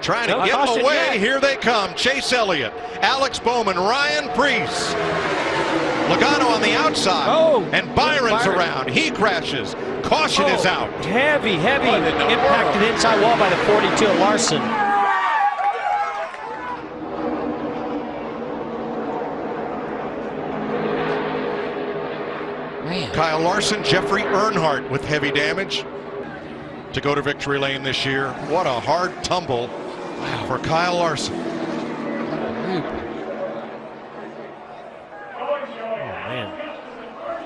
Trying to get caution, away. yeah. Here they come. Chase Elliott, Alex Bowman, Ryan Preece. Logano on the outside. Oh, and Byron's Byron. around. He crashes. Caution is out. Heavy impact to the inside wall by the 42 of Larson. Man. Kyle Larson, Jeffrey Earnhardt with heavy damage to go to victory lane this year. What a hard tumble for Kyle Larson.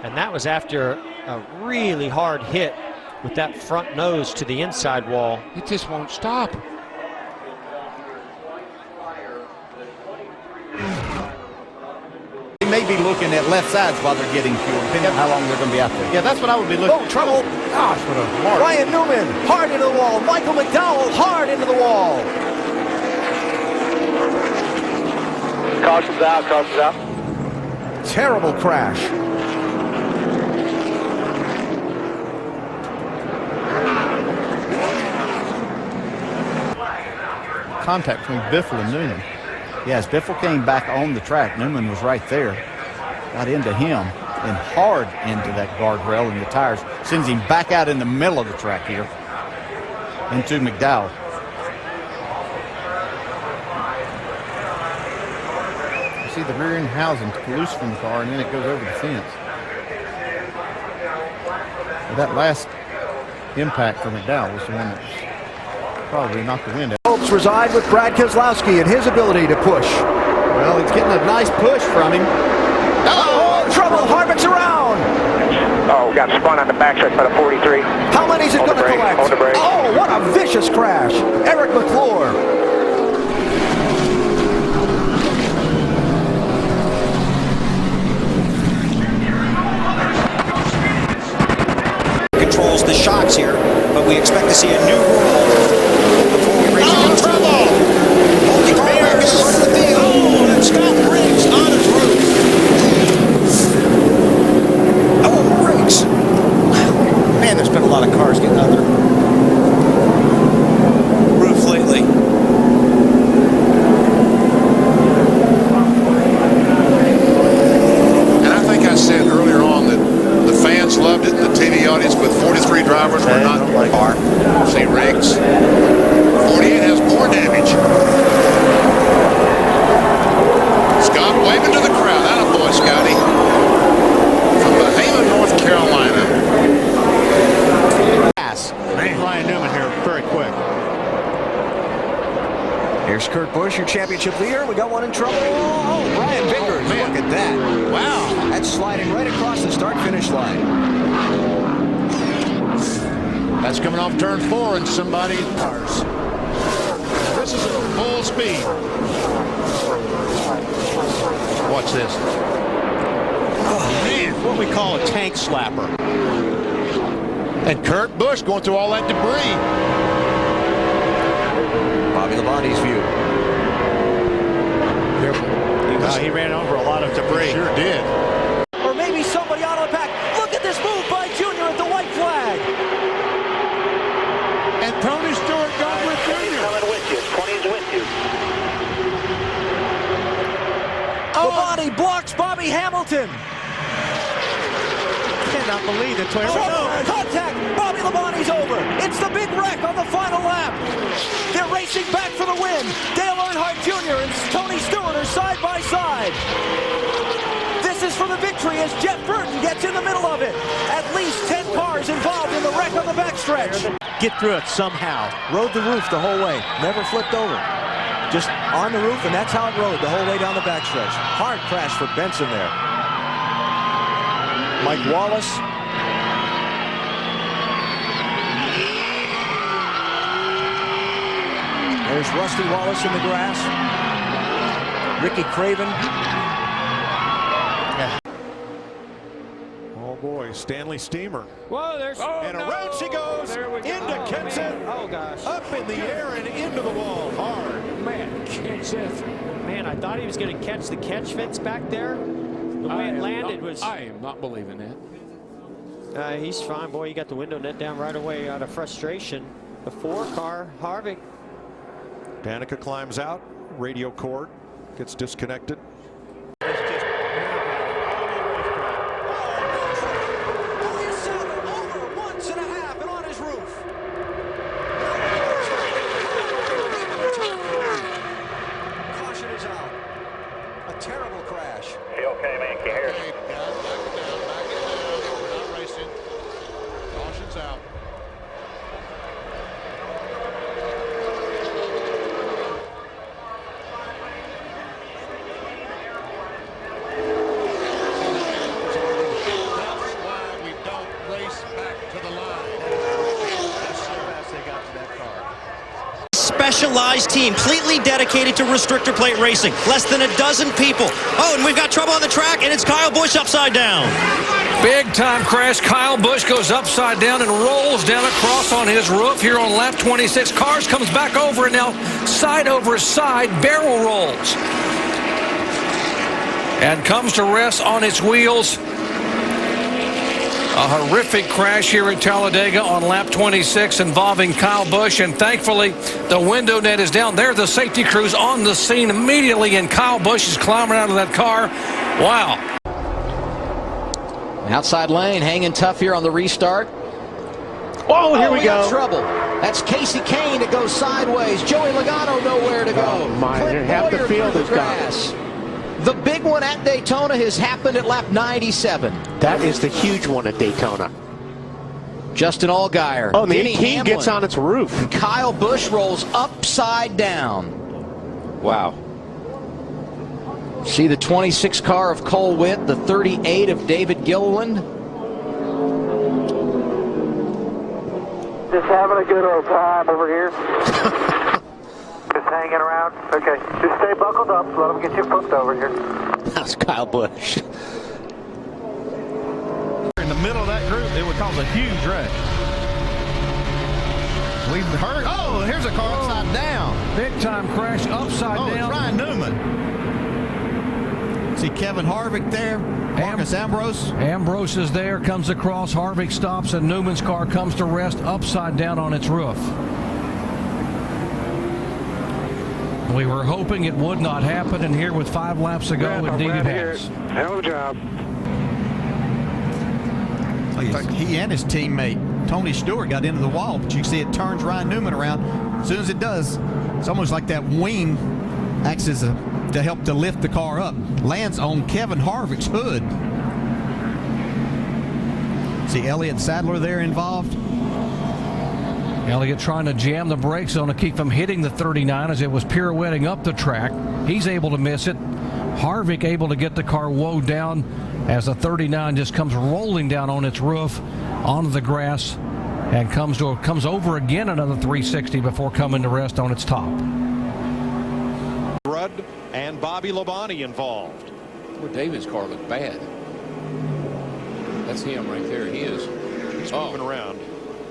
And that was after a really hard hit with that front nose to the inside wall. It just won't stop. They may be looking at left sides while they're getting fuel, depending on how long they're going to be out there. Yeah, that's what I would be looking at. Oh, trouble. Gosh, what a mark. Ryan Newman, hard into the wall. Michael McDowell, hard into the wall. Caution's out, caution's out. Terrible crash. Contact between Biffle and Newman. Yes, Biffle came back on the track. Newman was right there. Got into him and hard into that guardrail and the tires. Sends him back out in the middle of the track here into McDowell. You see the rear end housing loose from the car, and then it goes over the fence. But that last impact for McDowell was the one that probably knocked the wind out. Hopes reside with Brad Keselowski and his ability to push. Well, he's getting a nice push from him. Oh, trouble! Harvick's around. Oh, got spun on the backstretch by the 43. How many's it going to collect? Hold the brake. Oh, what a vicious crash! Eric McClure. Controls the shocks here, but we expect to see a new rule before we race against trouble. Holding Bear gets front of the field. Oh, and Scott Briggs on his roof. Oh, Briggs. Man, there's been a lot of cars getting on their roof lately. And I think I said earlier on that the fans loved it, the TV audience, with 43 drivers were not in the car. See Riggs. 48 has more damage. Scott waving to the crowd. Attaboy, Scotty. From Bahama, North Carolina. Man. Ryan Newman here very quick. Here's Kurt Busch, your championship leader. We got one in trouble. Oh, Brian Bickers. Look at that. Wow. That's sliding right across the start-finish line. That's coming off turn 4 and somebody cars. This is at full speed. Watch this. Oh, man, what we call a tank slapper. And Kurt Busch going through all that debris. Bobby Labonte's view. Careful. He ran over a lot of debris. Sure did. Or maybe somebody out of the pack. Look at this move by Junior at the white flag. And Tony Stewart going with Junior. Coming with you. 20's with you. Labonte blocks Bobby Hamilton. Cannot believe it. Contact! Bobby Labonte's over. It's the big wreck on the final lap. They're racing back for the win. Dale Earnhardt Jr. and Tony Stewart are side by side. This is for the victory as Jeff Burton gets in the middle of it. At least 10 cars involved in the wreck on the backstretch. Get through it somehow. Rode the roof the whole way. Never flipped over. Just on the roof, and that's how it rode the whole way down the backstretch. Hard crash for Benson there. Mike Wallace. There's Rusty Wallace in the grass. Ricky Craven. Oh boy, Stanley Steamer. Whoa, there's... And around she goes into Kenson. Oh, gosh. Up in the air and into the wall. Hard. Man, Kenson. Man, I thought he was going to catch the catch fence back there. The way it landed was... I am not believing that. He's fine, boy. You got the window net down right away out of frustration. The 4 car, Harvick, Danica climbs out. Radio cord gets disconnected. Terrible crash. You okay, man? Can you hear us? Okay, guys, back it down, back it down. We're not racing. Caution's out. That's why we don't race back to the line. That's how fast they got to that car. Specialized team, completely dedicated to restrictor plate racing. Less than a dozen people. Oh, and we've got trouble on the track, and it's Kyle Busch upside down. Big time crash. Kyle Busch goes upside down and rolls down across on his roof here on lap 26. Cars comes back over, and now side over side barrel rolls. And comes to rest on its wheels. A horrific crash here at Talladega on lap 26 involving Kyle Busch, and thankfully the window net is down. There, the safety crews on the scene immediately, and Kyle Busch is climbing out of that car. Wow. Outside lane, hanging tough here on the restart. Oh, here we go. Trouble. That's Casey Kane that goes sideways. Joey Logano nowhere to go. Oh, my. Half the field is gone. The big one at Daytona has happened at lap 97. That is the huge one at Daytona. Justin Allgaier. Oh, the Denny 18 Hamlin, gets on its roof. and Kyle Busch rolls upside down. Wow. See the 26 car of Cole Witt, the 38 of David Gilliland. Just having a good old time over here. Just hanging around. Okay. Just stay buckled up. Let them get you flipped over here. That's Kyle Busch. In the middle of that group, it would cause a huge wreck. We've heard. Oh, here's a car upside down. Big time crash upside Oh, it's down. Ryan Newman. See Kevin Harvick there. Marcus Ambrose. Ambrose is there, comes across. Harvick stops, and Newman's car comes to rest upside down on its roof. We were hoping it would not happen, and here with 5 laps to go, indeed it has. Hell of a job. He and his teammate Tony Stewart got into the wall, but you can see it turns Ryan Newman around. As soon as it does, it's almost like that wing acts as to help to lift the car up. Lands on Kevin Harvick's hood. See Elliott Sadler there involved. Elliott trying to jam the brakes on to keep from hitting the 39 as it was pirouetting up the track. He's able to miss it. Harvick able to get the car woed down as the 39 just comes rolling down on its roof onto the grass and comes over again another 360 before coming to rest on its top. Rudd and Bobby Labonte involved. Well, David's car looked bad. That's him right there. He is. He's moving around.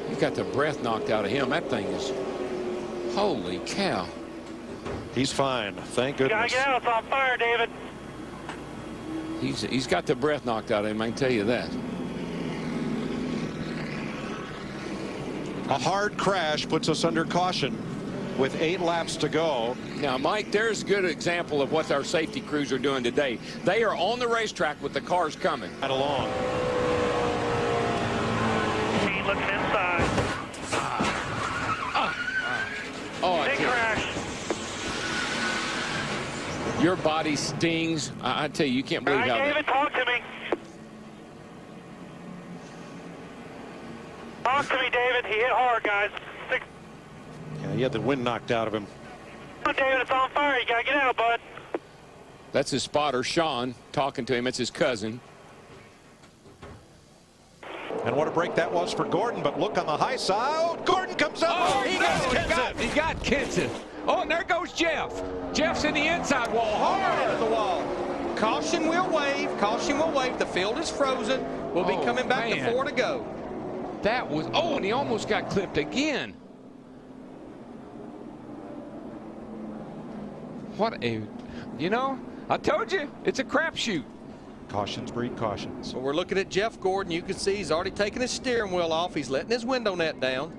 He's got the breath knocked out of him. That thing is. Holy cow. He's fine. Thank goodness. Get out. It's on fire, David. He's got the breath knocked out of him, I can tell you that. A hard crash puts us under caution with 8 laps to go. Now, Mike, there's a good example of what our safety crews are doing today. They are on the racetrack with the cars coming. Right along. He looking inside. Oh, Big crash. Your body stings. I tell you, you can't believe how David, talk to me. Talk to me, David. He hit hard, guys. Yeah, he had the wind knocked out of him. Come on, David, it's on fire. You gotta get out, bud. That's his spotter, Sean, talking to him. It's his cousin. And what a break that was for Gordon, but look on the high side. Oh, Gordon comes up. Oh, he no, got he got Kenson. Oh, and there goes Jeff. Jeff's in the inside wall, hard into the wall. Caution will wave. Caution will wave. The field is frozen. We'll be coming back to 4 to go. That was, oh, and he almost got clipped again. What a, you know, I told you, it's a crapshoot. Cautions breed cautions. So we're looking at Jeff Gordon. You can see he's already taken his steering wheel off. He's letting his window net down.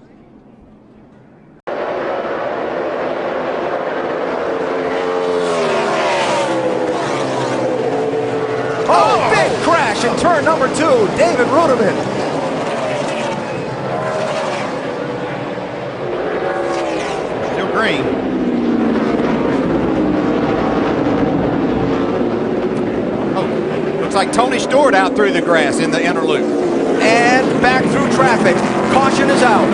number 2, David Ruderman. Still green. Oh, looks like Tony Stewart out through the grass in the inner loop. And back through traffic. Caution is out.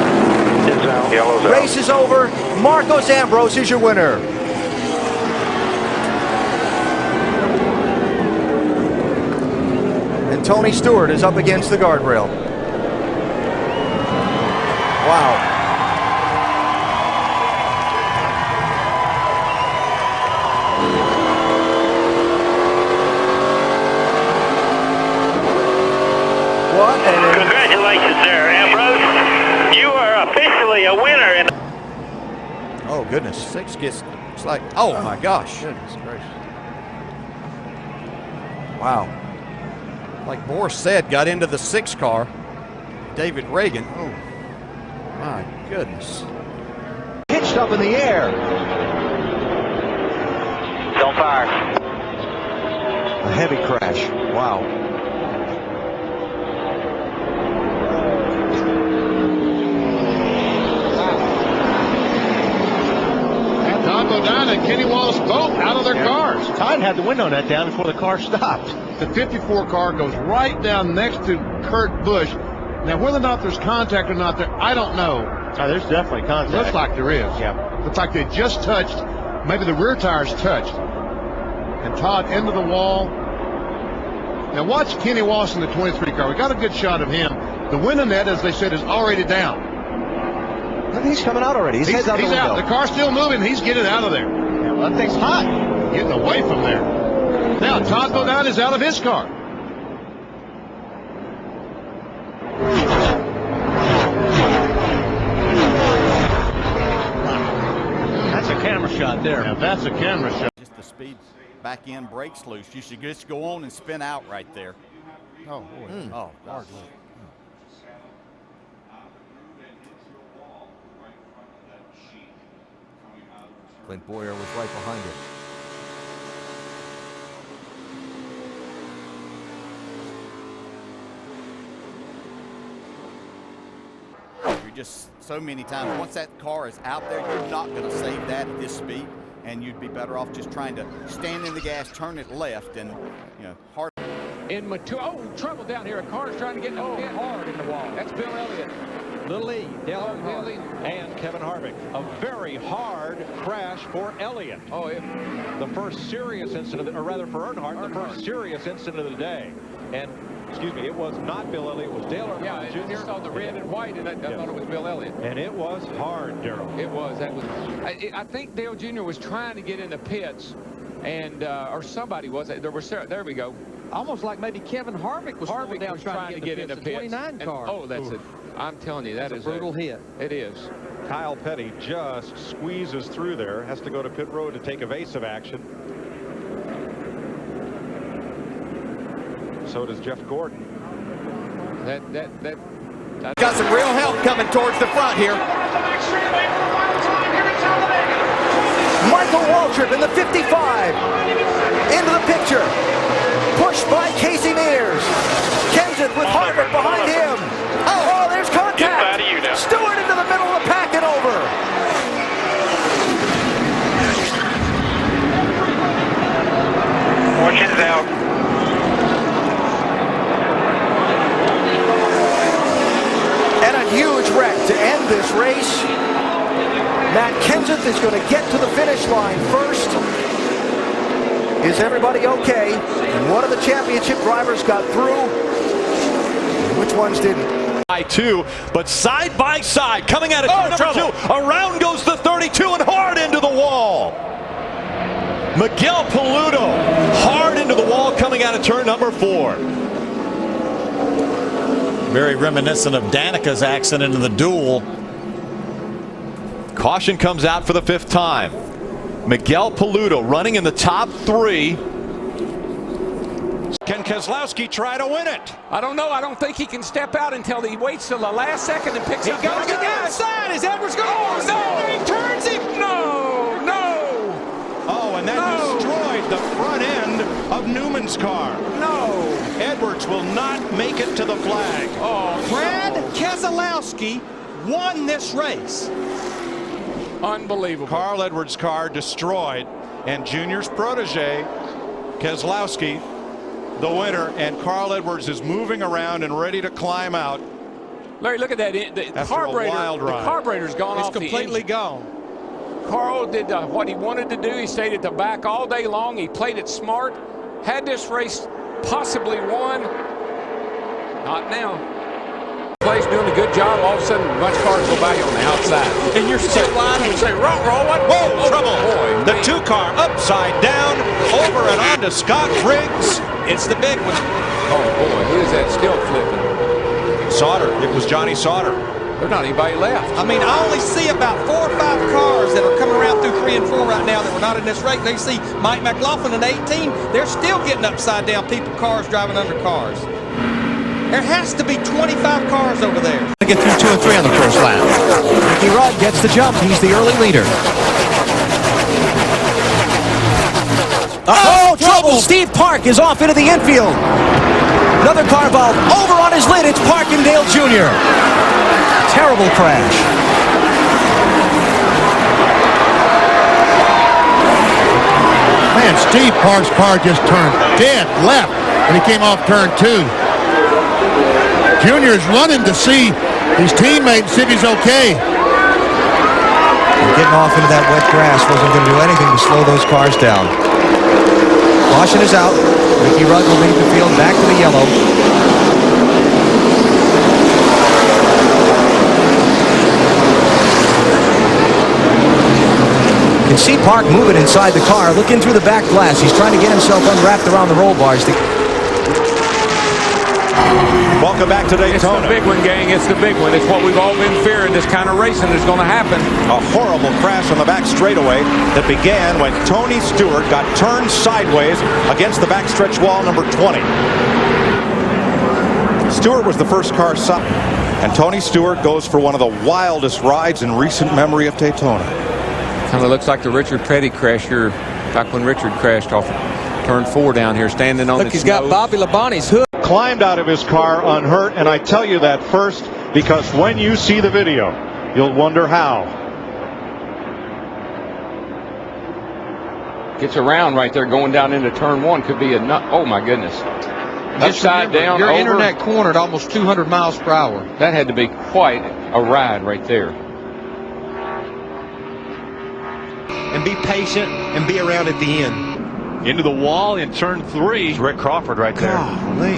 It's out. Yellow's out. Race is over. Marcos Ambrose is your winner. And Tony Stewart is up against the guardrail. Wow. What an... Congratulations there, Ambrose. You are officially a winner. Oh, goodness. 6 gets... It's like... Oh, my gosh. Goodness gracious. Wow. Like Boris said, got into the 6 car. David Reagan. Oh, my goodness. Pitched up in the air. Don't fire. A heavy crash. Wow. Todd Bodine and Kenny Wallace both out of their cars. Todd had the window net down before the car stopped. The 54 car goes right down next to Kurt Busch. Now, whether or not there's contact or not there, I don't know. There's definitely contact. Looks like there is. Yeah. Looks like they just touched. Maybe the rear tires touched. And Todd into the wall. Now watch Kenny Wallace in the 23 car. We got a good shot of him. The window net, as they said, is already down. He's coming out already. He's out. The car's still moving. He's getting out of there. Yeah, well, that thing's hot. Getting away from there. Now Todd Bodine is out of his car. That's a camera shot there. Now that's a camera shot. Just the speed back end brakes loose. You should just go on and spin out right there. Oh, boy. Oh, gosh. Clint Boyer was right behind him. You're just so many times, once that car is out there, you're not going to save that at this speed, and you'd be better off just trying to stand in the gas, turn it left, and, you know, hard. In trouble down here. A car's trying to get in the pit. Hard in the wall. That's Bill Elliott. Little E, Dale Earnhardt, and Kevin Harvick. A very hard crash for Elliott. Oh, yeah. The first serious incident, or rather for Earnhardt, the first serious incident of the day. And, excuse me, it was not Bill Elliott, it was Dale Earnhardt Jr. I saw the red and white, and I thought it was Bill Elliott. And it was hard, Darrell. It was. That was. I think Dale Jr. was trying to get in the pits, and or somebody was. There were. There we go. Almost like maybe Kevin Harvick was slowing down trying to get in the pits. 29 car. Oh, that's it. I'm telling you, that is a brutal hit. It is. Kyle Petty just squeezes through there, has to go to pit road to take evasive action. So does Jeff Gordon. That got some real help coming towards the front here. Michael Waltrip in the 55 into the picture, pushed by Casey Mears. Kenseth with Harvick behind him. Oh, there's contact. Stewart into the middle of the pack and over. Fortune's out. And a huge wreck to end this race. Matt Kenseth is going to get to the finish line first. Is everybody okay? And one of the championship drivers got through. Which ones didn't? Two, but side by side, coming out of turn number 2, around goes the 32 and hard into the wall. Miguel Paludo hard into the wall coming out of turn number 4. Very reminiscent of Danica's accident in the duel. Caution comes out for the 5th time. Miguel Paludo running in the top 3. Can Keselowski try to win it? I don't know. I don't think he can step out until he waits till the last second and picks up. He goes to the outside. Is Edwards going? Oh, no! He turns him. No! Oh, and that destroyed the front end of Newman's car. No. Edwards will not make it to the flag. Oh, Brad Keselowski won this race. Unbelievable. Carl Edwards' car destroyed, and Junior's protege, Keselowski, the winner, and Carl Edwards is moving around and ready to climb out. Larry, look at that. The carburetor's gone off. It's completely gone. Carl did what he wanted to do. He stayed at the back all day long. He played it smart. Had this race possibly won. Not now. Place doing a good job. All of a sudden, a bunch of cars go by you on the outside. And you're still lying and say, roll, what? Whoa, trouble. Boy, the 2-car upside down, over and on to Scott Briggs. It's the big one. Oh, boy, who is that still flipping? Sauter. It was Johnny Sauter. There's not anybody left. I mean, I only see about 4 or 5 cars that are coming around through 3 and 4 right now that were not in this race. They see Mike McLaughlin in 18. They're still getting upside down. Cars driving under cars. There has to be 25 cars over there. Get through 2 and 3 on the first lap. Ricky Rudd gets the jump. He's the early leader. Oh, trouble! Steve Park is off into the infield. Another car involved over on his lid. It's Parkindale Jr. Terrible crash. Man, Steve Park's car just turned dead left when he came off turn 2. Junior's running to see his teammate and see if he's okay. And getting off into that wet grass wasn't going to do anything to slow those cars down. Caution is out. Ricky Rudd will lead the field back to the yellow. You can see Park moving inside the car, looking through the back glass. He's trying to get himself unwrapped around the roll bars. Welcome back to Daytona. It's the big one, gang. It's the big one. It's what we've all been fearing. This kind of racing is going to happen. A horrible crash on the back straightaway that began when Tony Stewart got turned sideways against the backstretch wall number 20. Stewart was the first car side, and Tony Stewart goes for one of the wildest rides in recent memory of Daytona. Kind of looks like the Richard Petty crash here, back when Richard crashed off turn 4 down here, standing on the snow. He's got Bobby Labonte's hood. Climbed out of his car unhurt, and I tell you that first because when you see the video, you'll wonder how. Gets around right there going down into turn 1. Could be a nut. Oh, my goodness. Upside down, Your over. internet cornered almost 200 miles per hour. That had to be quite a ride right there. And be patient and be around at the end. Into the wall in turn 3. It's Rick Crawford right there. Golly.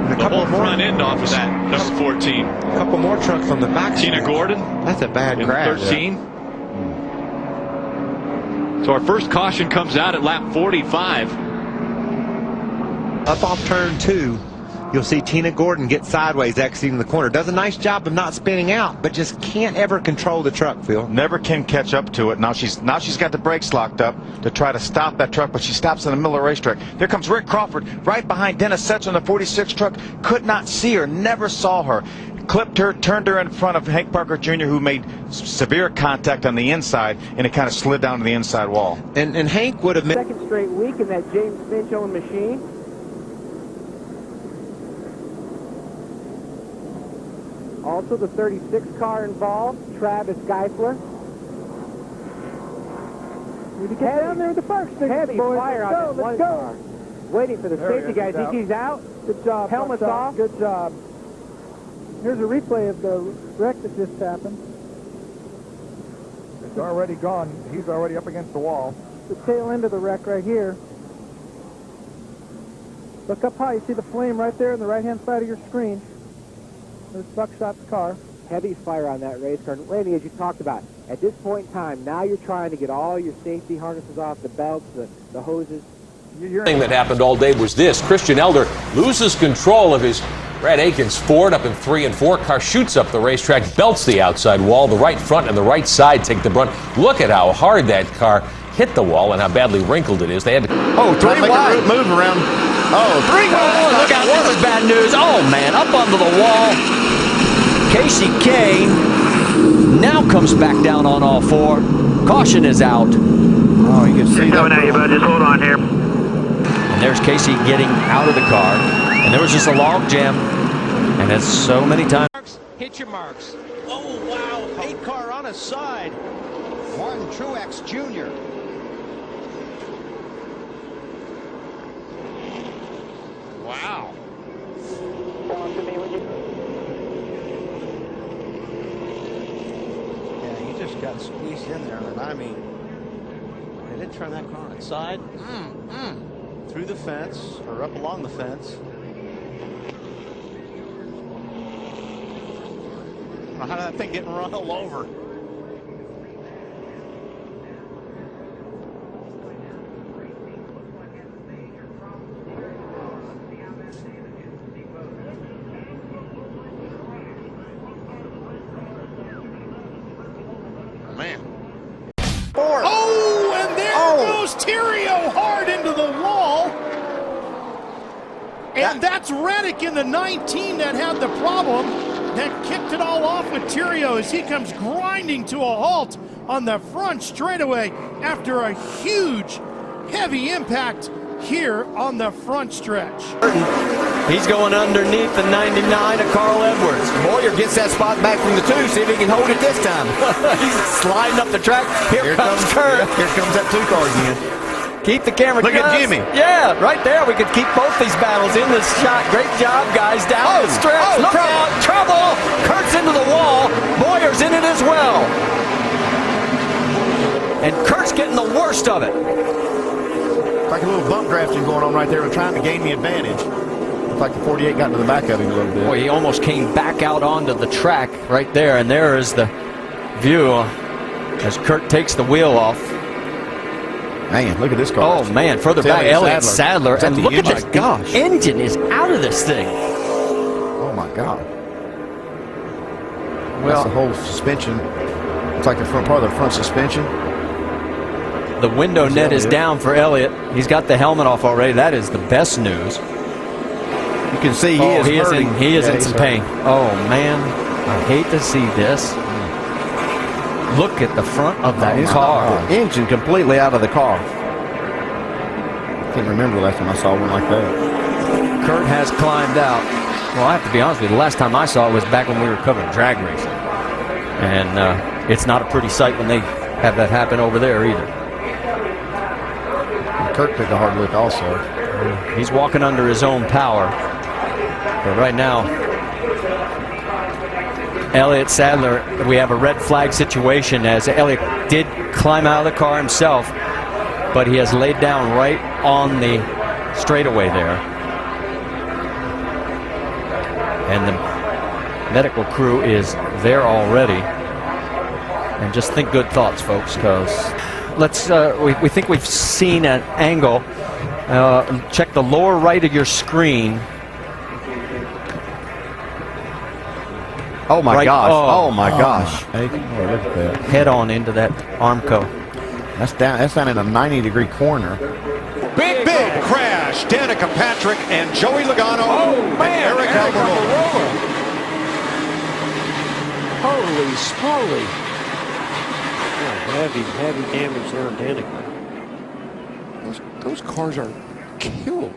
The whole front end off of that, number 14. A couple more trucks on the back. Tina Gordon. That's a bad crash. 13. So our first caution comes out at lap 45. Up off turn 2, you'll see Tina Gordon get sideways exiting the corner. Does a nice job of not spinning out, but just can't ever control the truck, Phil. Never can catch up to it. Now she's got the brakes locked up to try to stop that truck, but she stops in the middle of the racetrack. There comes Rick Crawford right behind Dennis Setzer on the 46 truck. Could not see her, never saw her. Clipped her, turned her in front of Hank Parker Jr., who made severe contact on the inside, and it kind of slid down to the inside wall. And Hank would have made Second straight week in that James Finch-owned machine. Also the 36 car involved, Travis Geisler. Head down there with the first. Heavy fire on this one car. Waiting for the safety guys. He's out. Good job. Helmet's off. Good job. Here's a replay of the wreck that just happened. It's already gone. He's already up against the wall. The tail end of the wreck right here. Look up high. You see the flame right there on the right-hand side of your screen. There's Buckshot's car. Heavy fire on that race car. Randy, as you talked about, at this point in time, now you're trying to get all your safety harnesses off, the belts, the hoses. The thing that happened all day was this. Christian Elder loses control of his Brad Aikens Ford up in 3 and 4. Car shoots up the racetrack, belts the outside wall. The right front and the right side take the brunt. Look at how hard that car hit the wall and how badly wrinkled it is. They had to... Oh, 3 wide. Move around. Oh, 3 wide. Look out, this is bad news. Oh, man, up onto the wall. Casey Kane now comes back down on all 4. Caution is out. Oh, you can see that. Just hold on here. And there's Casey getting out of the car, and there was just a log jam, and as so many times. Hit your marks. Oh, wow. 8 car on his side. Martin Truex Jr. Wow. Yeah, he just got squeezed in there, and I mean, they did turn that car on its side. Through the fence, or up along the fence. How did that thing get run all over? Man. Oh, and there goes Thierio hard into the wall. And that's Reddick in the 19 that had the problem, that kicked it all off with Thierio as he comes grinding to a halt on the front straightaway after a huge, heavy impact here on the front stretch. He's going underneath the 99 of Carl Edwards. Boyer gets that spot back from the 2, see if he can hold it this time. He's sliding up the track. Here comes Kurt. Here comes that 2 car again. Keep the camera. Look at Jimmy. Yeah, right there. We could keep both these battles in this shot. Great job, guys. Down the stretch. Look out. Trouble. Kurt's into the wall. Boyer's in it as well. And Kurt's getting the worst of it. Like a little bump drafting going on right there and trying to gain the advantage. Looks like the 48 got to the back of him a little bit. Boy, he almost came back out onto the track right there. And there is the view as Kurt takes the wheel off. Man, look at this car. Oh, man, further back, Elliott Sadler. And look at this. Gosh. The engine is out of this thing. Oh, my God. Well, that's the whole suspension. It's like the front part of the front suspension. The window net is down for Elliott. He's got the helmet off already. That is the best news. You can see he is in some pain. Oh, man. I hate to see this. Look at the front of that car. The engine completely out of the car. I can't remember the last time I saw one like that. Kurt has climbed out. Well, I have to be honest with you. The last time I saw it was back when we were covering drag racing. And it's not a pretty sight when they have that happen over there either. And Kurt took a hard look also. He's walking under his own power. But right now, Elliott Sadler, we have a red flag situation as Elliott did climb out of the car himself, but he has laid down right on the straightaway there. And the medical crew is there already. And just think good thoughts, folks, because let's, we think we've seen an angle. Check the lower right of your screen. Oh my gosh! Oh my gosh! Hey, look at that. Head on into that Armco. That's down in a 90-degree corner. Big crash. Danica Patrick and Joey Logano and Eric Almirola. Holy smoly! Oh, heavy damage there on Danica. Those cars are killed.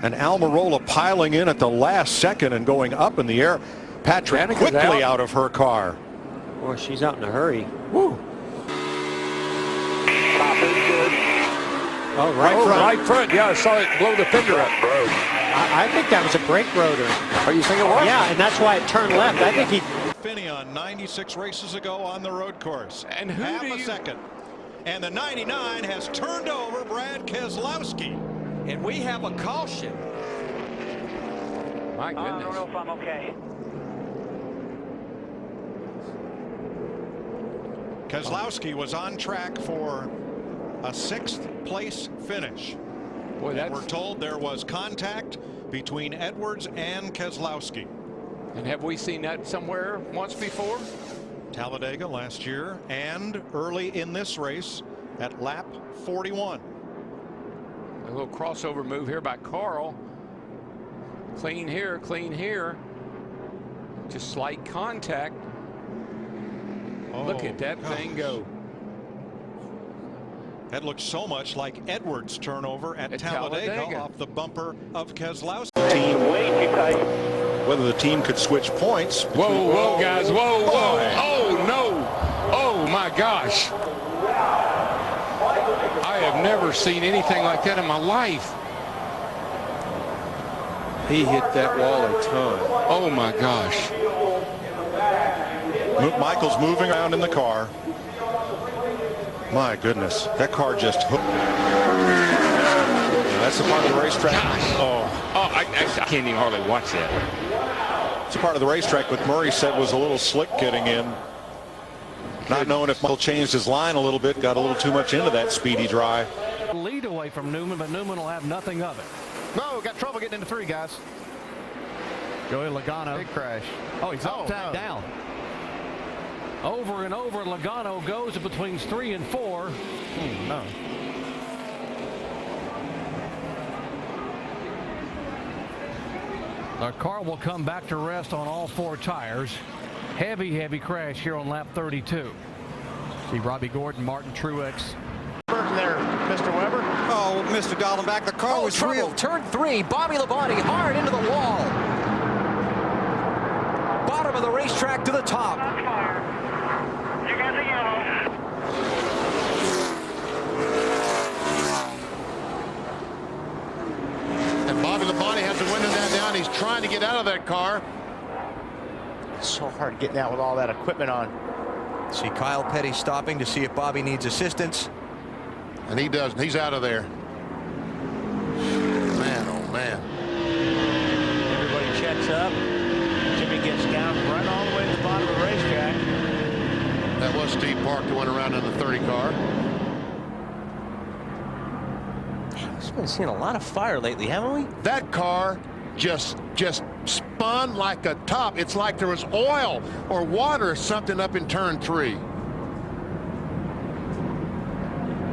And Almirola piling in at the last second and going up in the air. Patrick Danica's quickly out of her car. Boy, she's out in a hurry. Woo. Oh, right front. Yeah, I saw it blow the fender up. I think that was a brake rotor. Oh, you think it was? Yeah, and that's why it turned left. I think he... Finney on 96 races ago on the road course. And who half a second. And the 99 has turned over Brad Keselowski. And we have a caution. My goodness. I don't know if I'm okay. Keselowski was on track for a 6th place finish. Boy, that's... We're told there was contact between Edwards and Keselowski. And have we seen that somewhere once before? Talladega last year and early in this race at lap 41. A little crossover move here by Carl. Clean here, clean here. Just slight contact. Look at that thing go. That looks so much like Edwards' turnover at Talladega off the bumper of Keselowski. Whether the team could switch points. Whoa, guys, whoa. Oh, no. Oh, my gosh. I have never seen anything like that in my life. He hit that wall a ton. Oh, my gosh. Michael's moving around in the car. My goodness, that car just hooked. That's a part of the racetrack. I can't even hardly watch that. It's a part of the racetrack, what Murray said was a little slick getting in. Not knowing if Michael changed his line a little bit, got a little too much into that speedy drive. Lead away from Newman, but Newman will have nothing of it. No, got trouble getting into 3, guys. Joey Logano. Big crash. Oh, he's all tagged down. Over and over, Logano goes between 3 and 4. No. The car will come back to rest on all 4 tires. Heavy crash here on lap 32. See Robbie Gordon, Martin Truex. There, Mr. Weber. Oh, Mr. Dallenbach, the car was trouble. real. Turn 3, Bobby Labonte hard into the wall. Bottom of the racetrack to the top. And Bobby Labonte has the window down. He's trying to get out of that car. It's so hard getting out with all that equipment on. See Kyle Petty stopping to see if Bobby needs assistance. And he doesn't. He's out of there. Man, oh man. Everybody checks up. Jimmy gets down, run all the way to the bottom of the racetrack. That was Steve Park that went around in the 30 car. We've been seeing a lot of fire lately, haven't we? That car just spun like a top. It's like there was oil or water or something up in turn 3.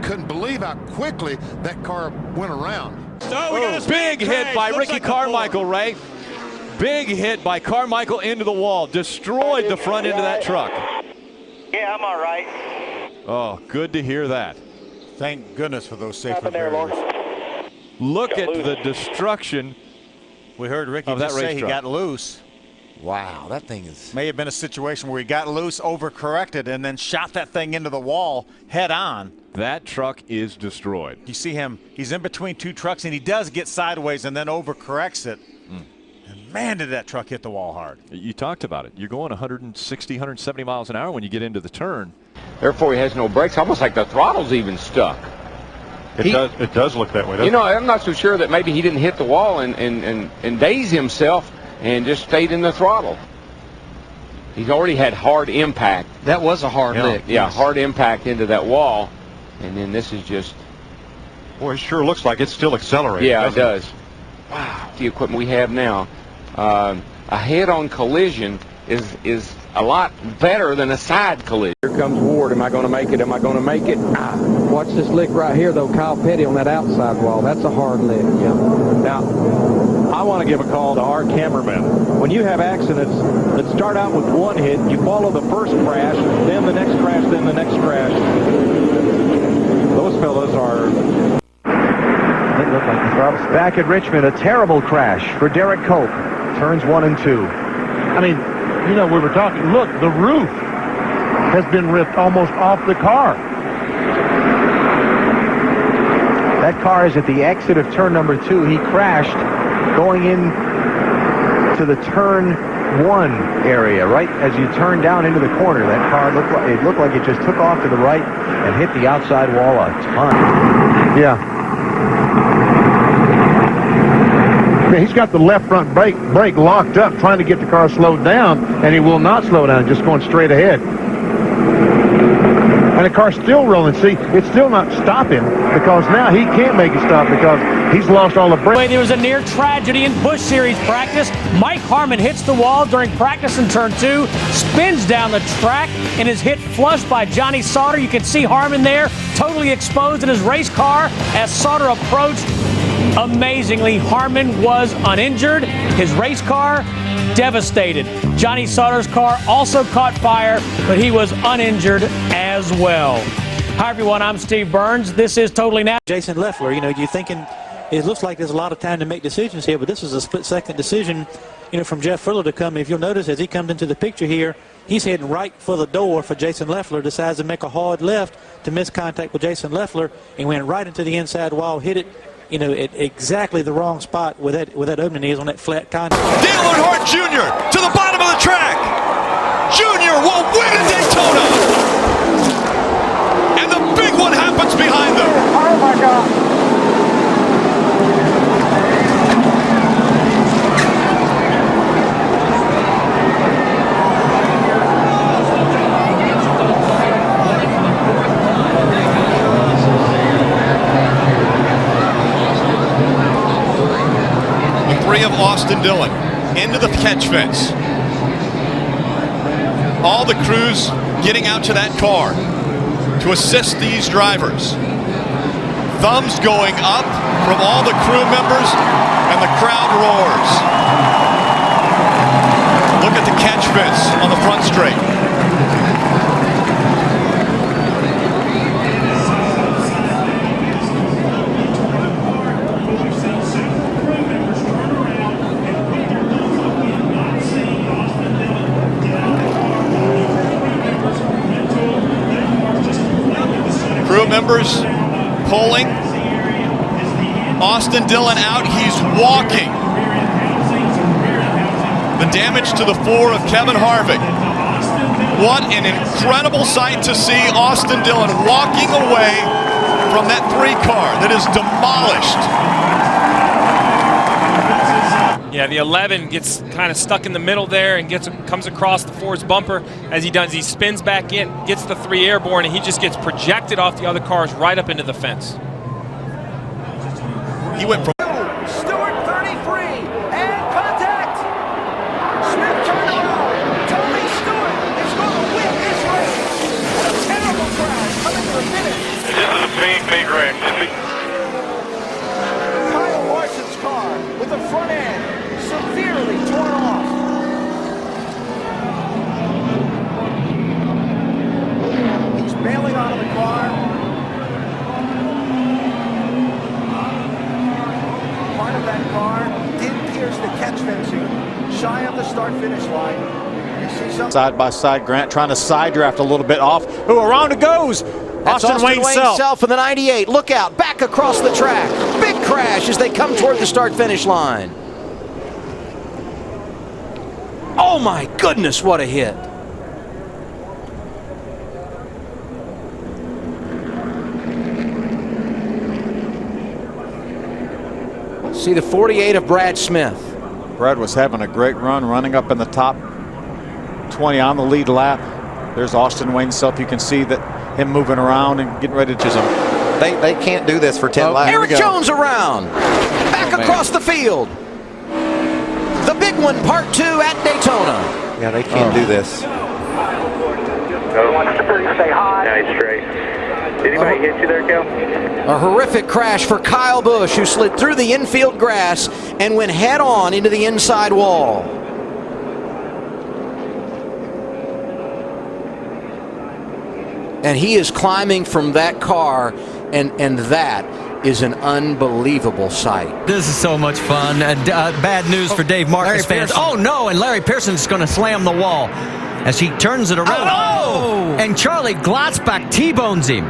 Couldn't believe how quickly that car went around. Big hit by Ricky Carmichael, Ray. Big hit by Carmichael into the wall. Destroyed the front end of that truck. Yeah, I'm all right. Oh, good to hear that. Thank goodness for those safety barriers. Look at the destruction. We heard Ricky of that just say he truck. got loose. Wow, that thing is... May have been a situation where he got loose, overcorrected, and then shot that thing into the wall head on. That truck is destroyed. You see him, he's in between 2 trucks, and he does get sideways and then overcorrects it. And man, did that truck hit the wall hard. You talked about it. You're going 160, 170 miles an hour when you get into the turn. Therefore, he has no brakes. Almost like the throttle's even stuck. It does look that way, doesn't You know, I'm not so sure that maybe he didn't hit the wall and daze himself and just stayed in the throttle. He's already had hard impact. That was a hard lick. Yeah, hard impact into that wall. And then this is just... Boy, it sure looks like it's still accelerating. Yeah, it does. Wow. The equipment we have now. A head-on collision is a lot better than a side collision. Here comes Ward. Am I going to make it? Am I going to make it? Watch this lick right here, though. Kyle Petty on that outside wall. That's a hard lick. Yeah. Now, I want to give a call to our cameraman. When you have accidents that start out with one hit, you follow the first crash, then the next crash, then the next crash. Those fellas are... It looked like the throttle's back at Richmond. A terrible crash for Derek Cope. Turns 1 and 2. I mean, you know, we were talking, look, the roof has been ripped almost off the car. That car is at the exit of turn number 2. He crashed going in to the turn 1 area, right as you turn down into the corner. That car looked like it just took off to the right and hit the outside wall a ton. Yeah. He's got the left front brake locked up, trying to get the car slowed down, and he will not slow down, just going straight ahead. And the car's still rolling. See, it's still not stopping because now he can't make it stop because he's lost all the brakes. There was a near tragedy in Busch Series practice. Mike Harmon hits the wall during practice in turn 2, spins down the track, and is hit flush by Johnny Sauter. You can see Harmon there, totally exposed in his race car as Sauter approached. Amazingly, Harmon was uninjured. His race car devastated. Johnny Sauter's car also caught fire, but he was uninjured as well. Hi, everyone. I'm Steve Burns. This is Totally Now. Jason Leffler, you know, you're thinking it looks like there's a lot of time to make decisions here, but this is a split-second decision, you know, from Jeff Fuller to come. If you'll notice, as he comes into the picture here, he's heading right for the door for Jason Leffler, decides to make a hard left to miss contact with Jason Leffler, and went right into the inside wall, hit it, you know, at exactly the wrong spot where that opening is on that flat contact. Dale Earnhardt Jr. to the bottom of the track. Jr. will win at Daytona. And the big one happens behind them. Oh my God. 3 of Austin Dillon into the catch fence. All the crews getting out to that car to assist these drivers. Thumbs going up from all the crew members, and the crowd roars. Look at the catch fence on the front straight. Crew members pulling. Austin Dillon out, he's walking. The damage to the 4 of Kevin Harvick. What an incredible sight to see Austin Dillon walking away from that 3 car that is demolished. Yeah, the 11 gets kind of stuck in the middle there and comes across the 4's bumper. As he does, he spins back in, gets the 3 airborne, and he just gets projected off the other cars right up into the fence. He went from Stewart 33 and contact. Smith turned around. Tony Stewart is going to win this race. What a terrible crash coming to the finish. This is a big wreck. Kyle Larson's car with the front end severely torn off. He's bailing out of the car. Part of that car did pierce the catch fencing, shy of the start-finish line. You see some Side by side, Grant trying to side draft a little bit off. Ooh, around it goes. Austin Wayne Self for the 98. Look out, back across the track. Big crash as they come toward the start-finish line. Oh my goodness, what a hit. See the 48 of Brad Smith. Brad was having a great run, running up in the top 20 on the lead lap. There's Austin Wayne Self. You can see that him moving around and getting ready to choose him. They can't do this for 10 laps. Eric Jones around. Back across the field. The big one, part 2 at Daytona. Yeah, they can't do this. Stay high. Nice straight. Did anybody hit you there, Kel? A horrific crash for Kyle Busch, who slid through the infield grass and went head on into the inside wall. And he is climbing from that car, and that is an unbelievable sight. This is so much fun. Bad news for Dave Marcus fans. Oh no, and Larry Pearson's going to slam the wall as he turns it around. Oh! And Charlie Glotzbach T-bones him.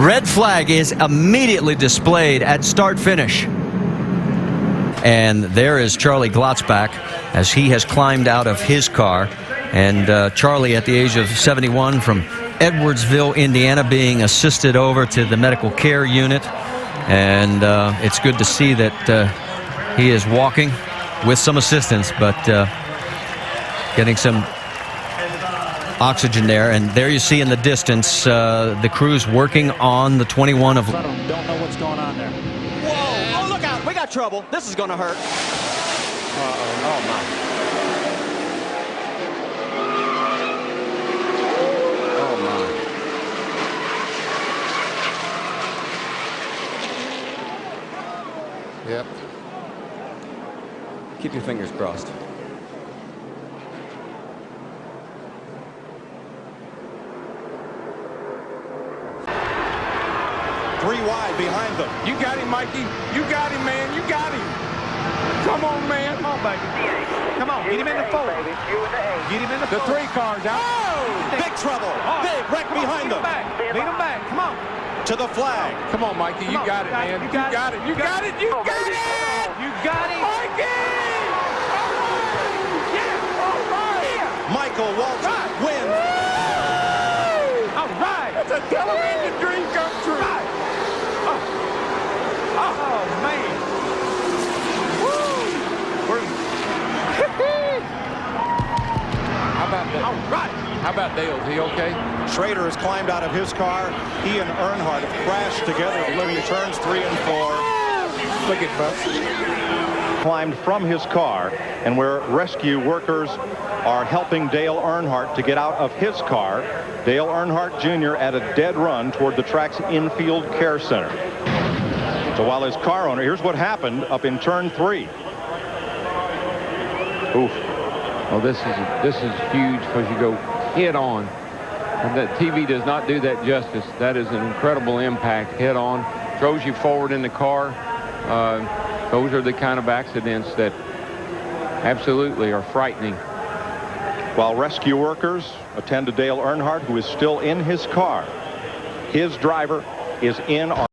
Red flag is immediately displayed at start finish. And there is Charlie Glotzbach as he has climbed out of his car. And Charlie, at the age of 71, from Edwardsville, Indiana, being assisted over to the medical care unit. And it's good to see that he is walking with some assistance, but getting some oxygen there. And there you see in the distance the crews working on the 21 of... Don't know what's going on there. Whoa! Oh, look out! We got trouble. This is going to hurt. Oh, my. Yep. Keep your fingers crossed. 3 wide behind them. You got him, Mikey. You got him, man. You got him. Come on, man. Come on, baby. Come on, get him in the 4. Get him in the 4. The 3 cars out. Oh! Big trouble. Big wreck behind them. Beat him back. Come on. To the flag. Come on, Mikey. You got it, man. You got it. You got it. You got it. You got it. Mikey! All right! Yeah! All right! Michael Waltrip wins. All right! That's a television dream come true. Right. Oh, man. How about that? All right. How about Dale? Is he okay? Schrader has climbed out of his car. He and Earnhardt have crashed together between turns 3 and 4. Look at Buck. Climbed from his car, and where rescue workers are helping Dale Earnhardt to get out of his car. Dale Earnhardt Jr. at a dead run toward the track's infield care center. So while his car owner, here's what happened up in turn 3. Oof. Oh, this is huge because you go head on. And that TV does not do that justice. That is an incredible impact head on. Throws you forward in the car. Those are the kind of accidents that absolutely are frightening. While rescue workers attend to Dale Earnhardt, who is still in his car. His driver is in